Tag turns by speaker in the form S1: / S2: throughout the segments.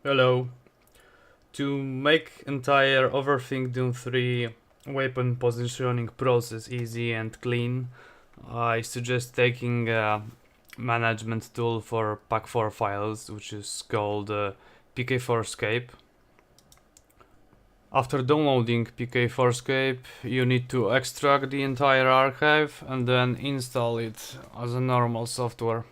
S1: Hello. To make entire Overthinked DooM 3 weapon positioning process easy and clean, I suggest taking a management tool for Pack4 files, which is called PK4scape. After downloading PK4scape, you need to extract the entire archive and then install it as a normal software.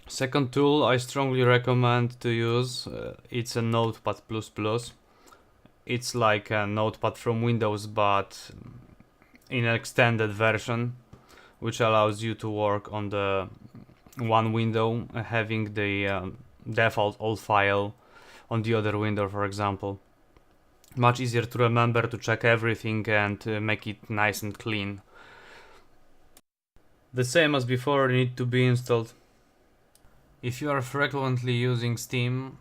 S1: Second tool I strongly recommend to use, it's a Notepad++. It's like a Notepad from Windows, but in an extended version, which allows you to work on the one window, having the default old file on the other window, for example. Much easier to remember, to check everything and make it nice and clean. The same as before need to be installed. If you are frequently using Steam,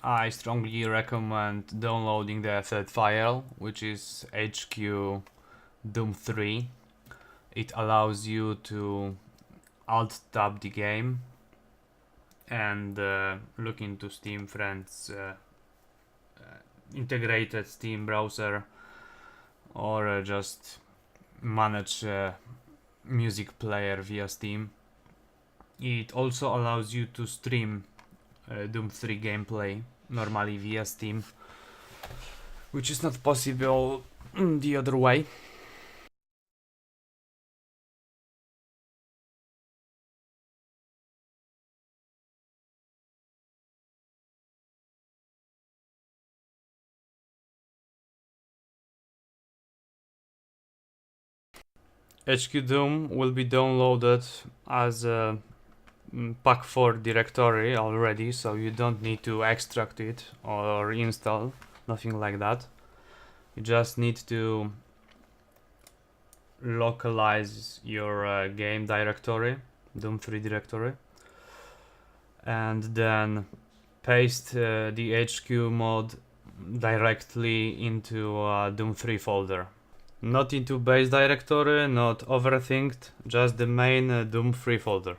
S1: I strongly recommend downloading the asset file, which is HQ DooM 3. It allows you to alt-tab the game and look into Steam Friends integrated Steam browser, or just manage music player via Steam. It also allows you to stream DooM 3 gameplay normally via Steam, which is not possible the other way. HQ DooM will be downloaded as a Pack4 directory already, so you don't need to extract it or install, nothing like that. You just need to localize your game directory, DooM 3 directory, and then paste the HQ mod directly into DooM 3 folder. Not into base directory, not overthinked, just the main DooM 3 folder.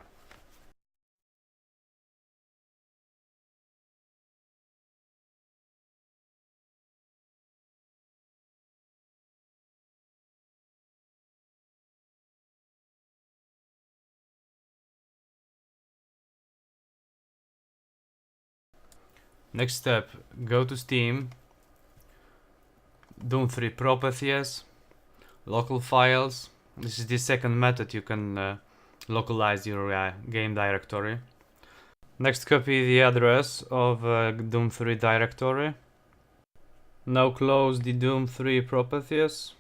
S1: Next step, go to Steam, DooM 3 properties, local files. This is the second method you can localize your game directory. Next, copy the address of DooM 3 directory. Now close the DooM 3 properties.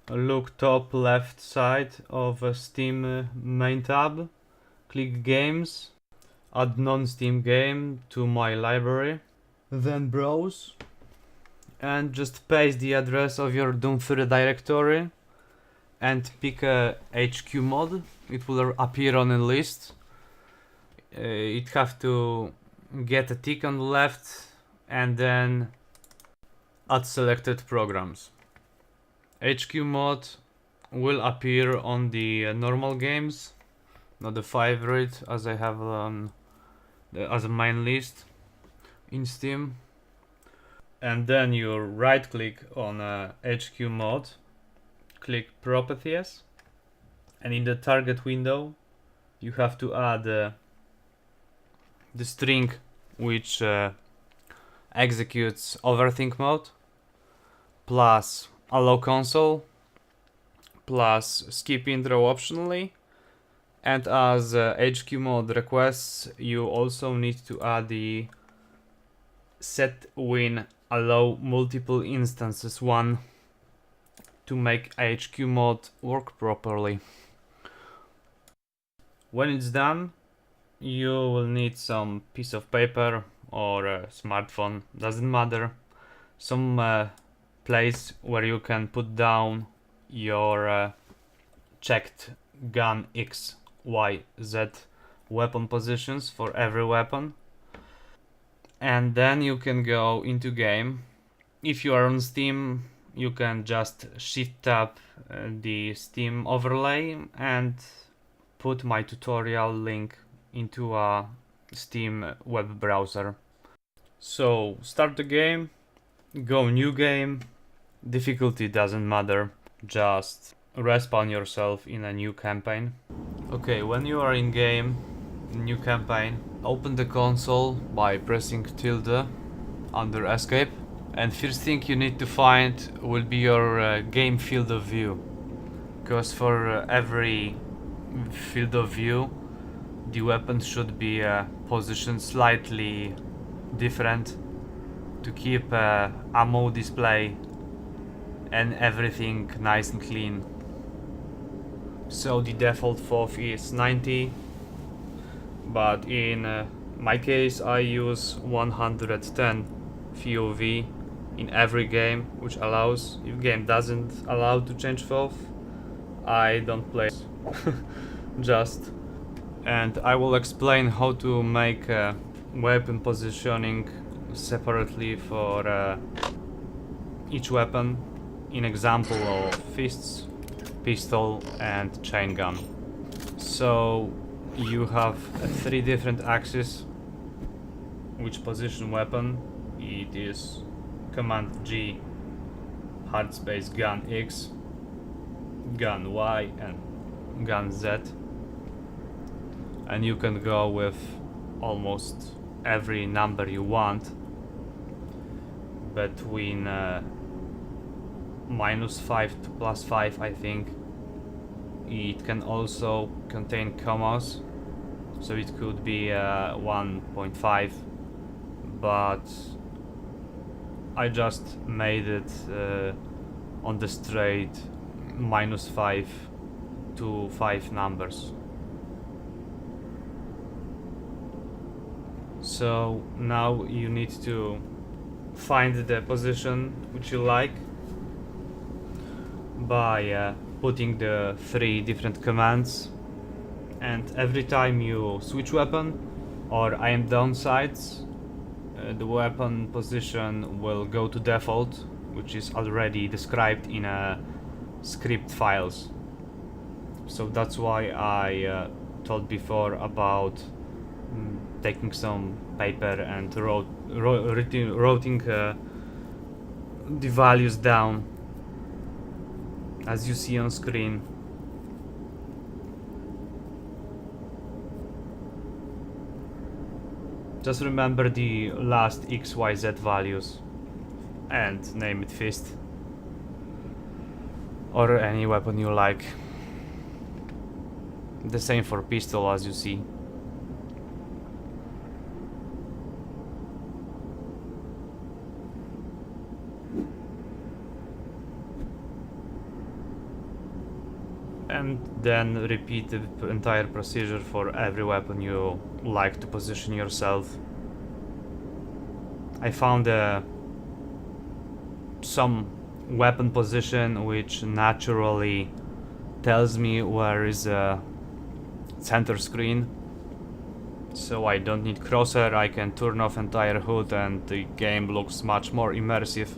S1: Look top left side of Steam main tab. Click Games. Add non-Steam game to my library. Then browse. And just paste the address of your DooM 3 directory. And pick a HQ mod. It will appear on a list. It have to get a tick on the left and then add selected programs. HQ mod will appear on the normal games, not the favorite, as I have as a main list in Steam. And then you right click on HQ mod, click properties, and in the target window you have to add the string which executes overthink mode, plus allow console, plus skip intro optionally, and as HQ mode requests, you also need to add the set win allow multiple instances one to make HQ mode work properly. When it's done, you will need some piece of paper or a smartphone, doesn't matter. Some place where you can put down your checked gun X, Y, Z weapon positions for every weapon. And then you can go into game. If you are on Steam, you can just shift tab the Steam overlay and put my tutorial link into a Steam web browser. So start the game, go new game, difficulty doesn't matter, just respawn yourself in a new campaign. Okay, when you are in game, new campaign, open the console by pressing tilde under escape, and first thing you need to find will be your game field of view, because for every field of view the weapon should be positioned slightly different to keep ammo display and everything nice and clean. So the default FOV is 90, but in my case I use 110 FOV in every game, which allows, if game doesn't allow to change FOV, I don't play. Just. And I will explain how to make weapon positioning separately for each weapon in example of fists, pistol and chain gun. So you have 3 different axes which position weapon. It is command G, hard space gun X, gun Y and gun Z. And you can go with almost every number you want between -5 to +5, I think. It can also contain commas, so it could be 1.5, but I just made it on the straight -5 to 5 numbers. So now you need to find the position which you like by putting the 3 different commands, and every time you switch weapon or aim down sights, the weapon position will go to default, which is already described in script files. So that's why I told before about taking some paper and writing the values down as you see on screen. Just remember the last XYZ values and name it fist or any weapon you like. The same for pistol, as you see. And then repeat the entire procedure for every weapon you like to position yourself. I found some weapon position which naturally tells me where is a center screen, so I don't need crosshair. I can turn off entire HUD and the game looks much more immersive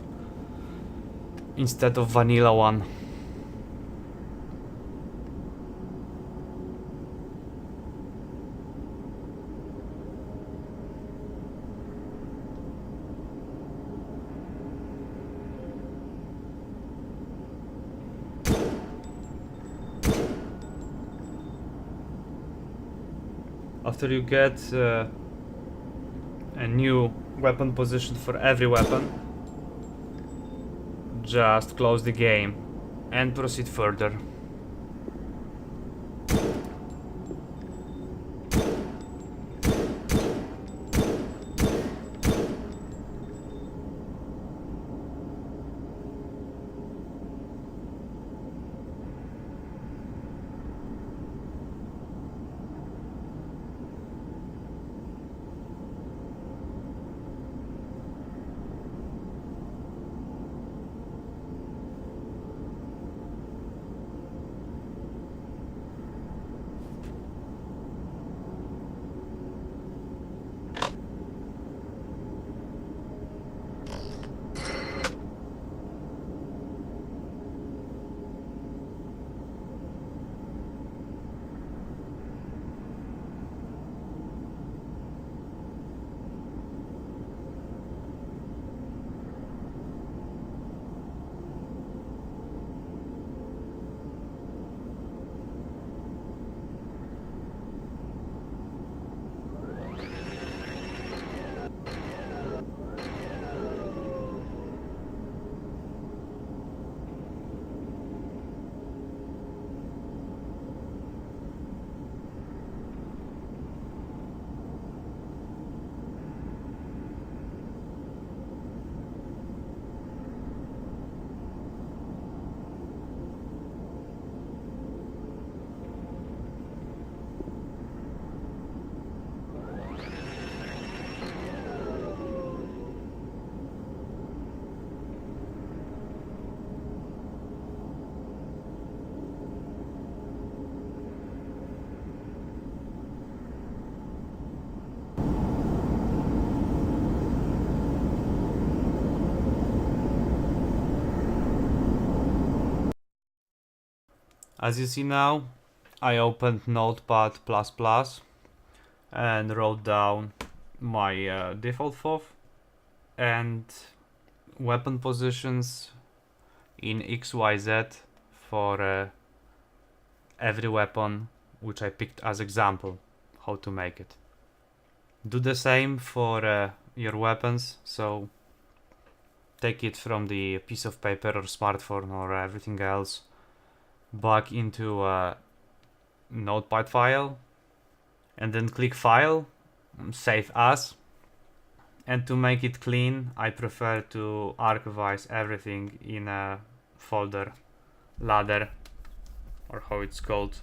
S1: instead of vanilla one. After you get a new weapon position for every weapon, just close the game and proceed further. As you see now, I opened Notepad++ and wrote down my default FOV and weapon positions in XYZ for every weapon which I picked as example how to make it. Do the same for your weapons, so take it from the piece of paper or smartphone or everything else back into a notepad file and then click file, save as, and to make it clean I prefer to archivize everything in a folder ladder, or how it's called.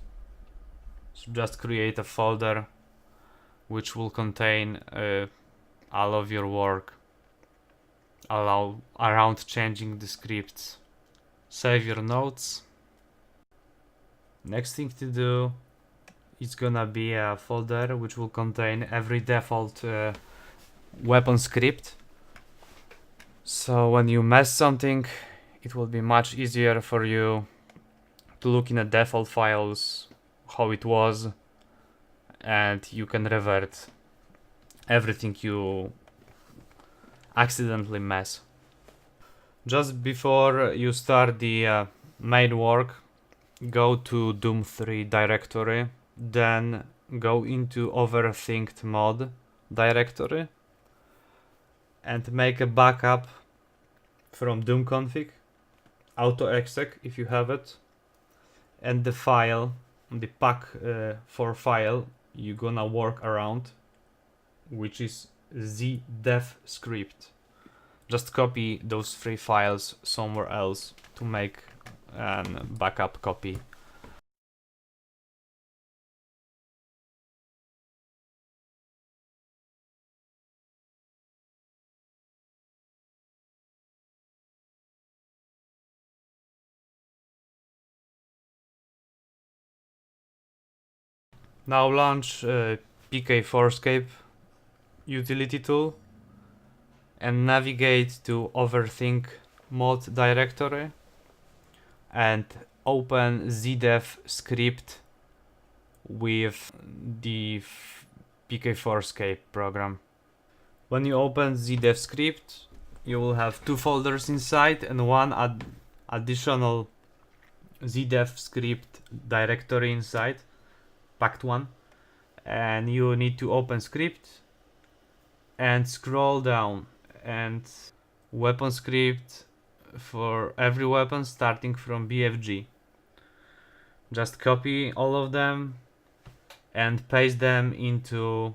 S1: So just create a folder which will contain all of your work around changing the scripts. Save your notes. Next thing to do is gonna be a folder which will contain every default weapon script. So when you mess something, it will be much easier for you to look in the default files how it was, and you can revert everything you accidentally mess. Just before you start the main work, go to Doom 3 directory, then go into Overthinked mod directory and make a backup from Doom config, autoexec if you have it, and the file, the pack4 file you're gonna work around, which is zdef script. Just copy those 3 files somewhere else to make a backup copy. Now launch PK4scape utility tool and navigate to Overthink mod directory and open zdef script with the PK4scape program. When you open zdef script, you will have 2 folders inside and one additional zdef script directory inside, packed one, and you need to open script and scroll down, and weapon script for every weapon starting from BFG. Just copy all of them and paste them into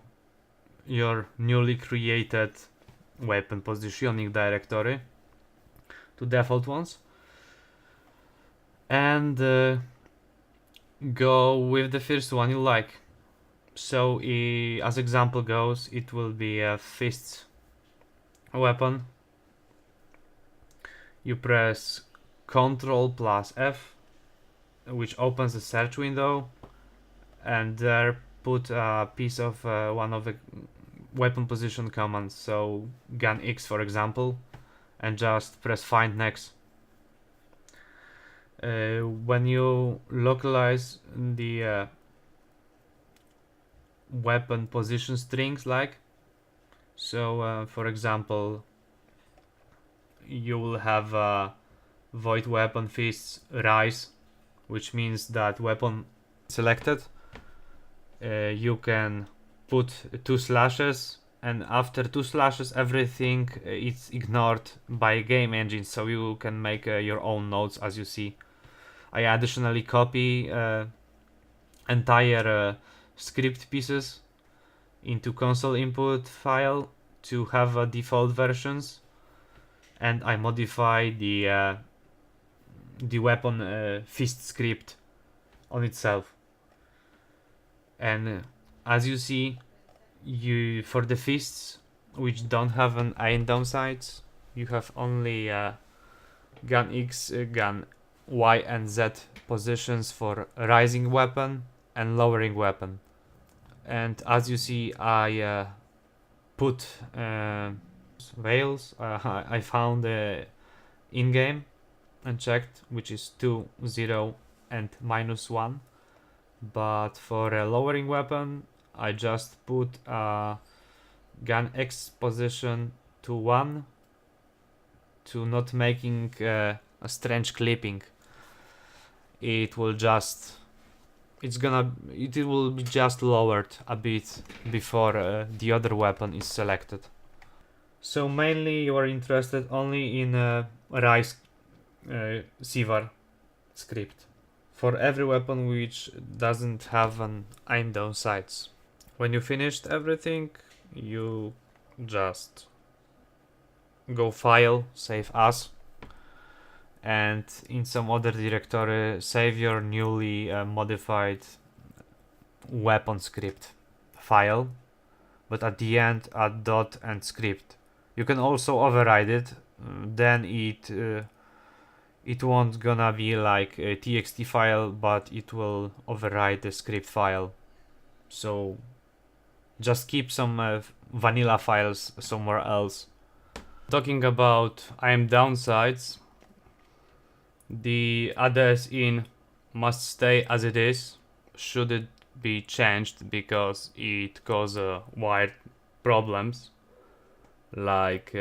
S1: your newly created weapon positioning directory, to default ones, and go with the first one you like. So as example goes, it will be a fists weapon. You press Ctrl+F, which opens the search window, and there put a piece of one of the weapon position commands, so gun X for example, and just press find next. When you localize the weapon position strings, like so, for example, you will have void weapon fists rise, which means that weapon selected. You can put 2 slashes, and after 2 slashes everything is ignored by game engine, so you can make your own notes. As you see, I additionally copy entire script pieces into console input file to have default versions, and I modify the weapon fist script on itself. And as you see, for the fists which don't have an iron downsides, you have only gun X, gun Y and Z positions for rising weapon and lowering weapon. And as you see, I put veils. I found in-game and checked, which is 2, 0 and -1. But for a lowering weapon, I just put a gun X position to 1 to not making a strange clipping. It will be just lowered a bit before the other weapon is selected. So mainly you are interested only in Rise Sivar script for every weapon which doesn't have an aim down sights. When you finished everything, you just go file, save as, and in some other directory save your newly modified weapon script file, but at the end add dot and script. You can also override it, then it won't gonna be like a txt file, but it will override the script file. So just keep some vanilla files somewhere else. Talking about aim downsides, the ADS in must stay as it is. Should it be changed because it causes wide problems, like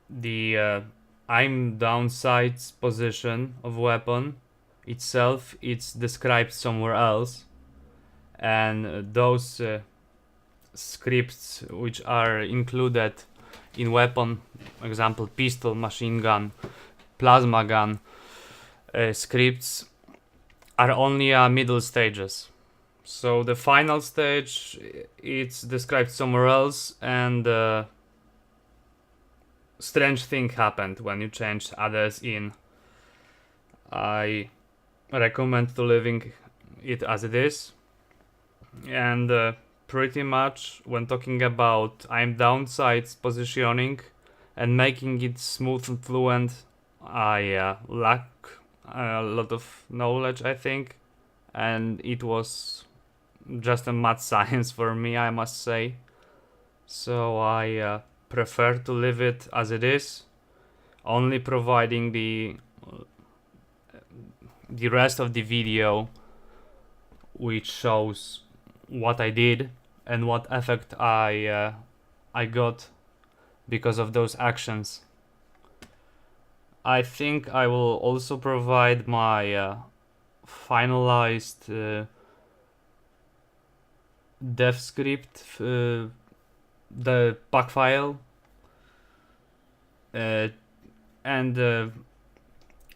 S1: the aim downsides position of weapon itself, it's described somewhere else, and those scripts which are included in weapon, example pistol, machine gun, plasma gun scripts, are only middle stages. So the final stage, it's described somewhere else, and strange thing happened when you change others in. I recommend to leaving it as it is, and pretty much when talking about aim downsides positioning and making it smooth and fluent, I lack a lot of knowledge, I think, and it was just a mad science for me, I must say. So I prefer to leave it as it is, only providing the rest of the video which shows what I did and what effect I got because of those actions. I think I will also provide my finalized dev script, the pack file, and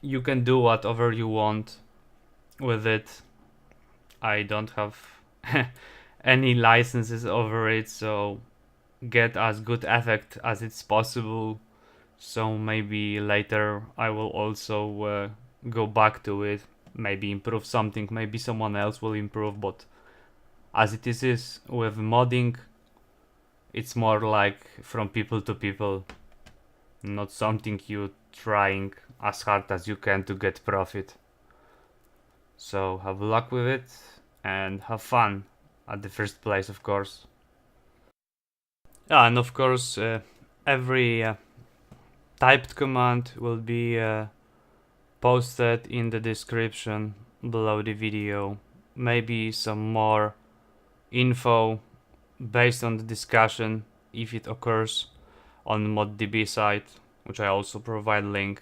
S1: you can do whatever you want with it. I don't have any licenses over it, so get as good effect as it's possible. So maybe later I will also go back to it, maybe improve something, maybe someone else will improve, but as it is with modding, it's more like from people to people, not something you trying as hard as you can to get profit. So have luck with it and have fun at the first place, of course. And of course every typed command will be posted in the description below the video. Maybe some more info based on the discussion if it occurs on ModDB site, which I also provide link.